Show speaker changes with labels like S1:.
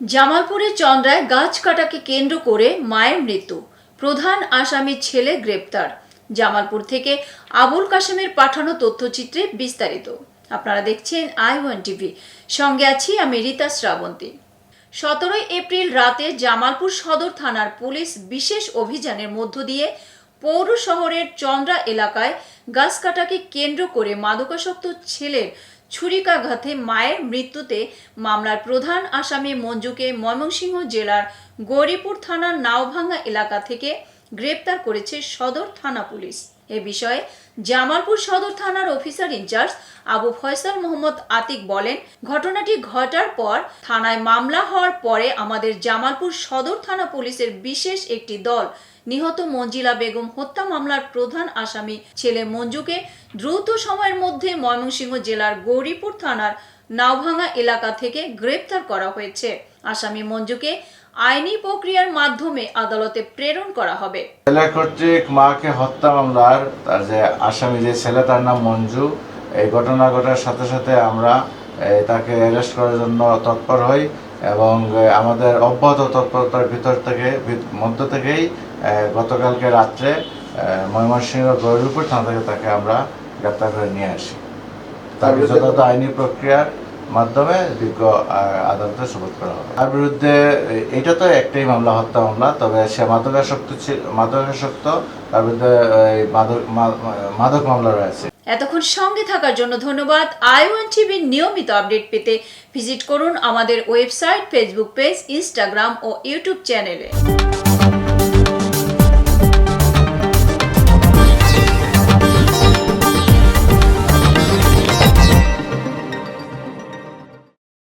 S1: জামালপুরের চন্দ্রায় গাছ কাটাকে কেন্দ্র করে মায়ের মৃত্যু, প্রধান আসামির ছেলে গ্রেপ্তার। জামালপুর থেকে আবুল কাশেমের পাঠানো তথ্যচিত্রে বিস্তারিত। আপনারা দেখছেন i1 টিভি, সঙ্গে আছি আমি রীতা শ্রাবন্তী। 17 এপ্রিল রাতে জামালপুর সদর থানার পুলিশ বিশেষ অভিযানের মধ্য দিয়ে পৌর শহরের চন্দ্রা এলাকায় গাছ কাটাকে কেন্দ্র করে মাদকাসক্ত ছেলের ছুরিকাঘাতে মায়ের মৃত্যুতে মামলার প্রধান আসামি মঞ্জুকে ময়মনসিংহ জেলার গৌরীপুর থানার নাওভাঙ্গা এলাকা থেকে গ্রেপ্তার করেছে সদর থানা পুলিশ। এ বিষয়ে জামালপুর সদর থানার অফিসার ইনচার্জ আবু ফয়সাল মোহাম্মদ আতিক বলেন, ঘটনাটি ঘটার পর থানায় মামলা হওয়ার পরে আমাদের জামালপুর সদর থানা পুলিশের বিশেষ একটি দল নিহত মঞ্জিলা বেগম হত্যা মামলার প্রধান আসামি ছেলে মঞ্জুকে দ্রুত সময়ের মধ্যে ময়মনসিংহ জেলার গৌরীপুর থানার নাওভাঙ্গা এলাকা থেকে গ্রেপ্তার করা হয়েছে। আসামি মঞ্জুকে আইনি প্রক্রিয়ার মাধ্যমে আদালতে প্রেরণ করা হবে।
S2: জেলা কর্তৃক মাকে হত্যা মামলার তার যে আসামি যে ছেলে, তার নাম মঞ্জু। এই ঘটনা ঘটার সাথে সাথে আমরা তাকে অ্যারেস্ট করার জন্য তৎপর হই এবং আমাদের অব্যাহত তৎপরতার মধ্য থেকেই গতকালকে রাত্রে ময়মনসিংহ গৌরীপুর থানা থেকে তাকে আমরা গ্রেপ্তার করে নিয়ে আসি। তাকে যথাযথ আইনি প্রক্রিয়ার মাধ্যমে যোগ্য আদালতে সোপর্দ করা হবে। তার বিরুদ্ধে এটা তো একটাই মামলা, হত্যা মামলা, তবে সে মাদকাসক্ত, তার বিরুদ্ধে মাদক মামলা রয়েছে।
S1: এতক্ষণ সঙ্গে থাকার জন্য ধন্যবাদ। i1 টিভির নিয়মিত আপডেট পেতে ভিজিট করুন আমাদের ওয়েবসাইট, ফেসবুক পেজ, ইনস্টাগ্রাম ও ইউটিউব চ্যানেলে।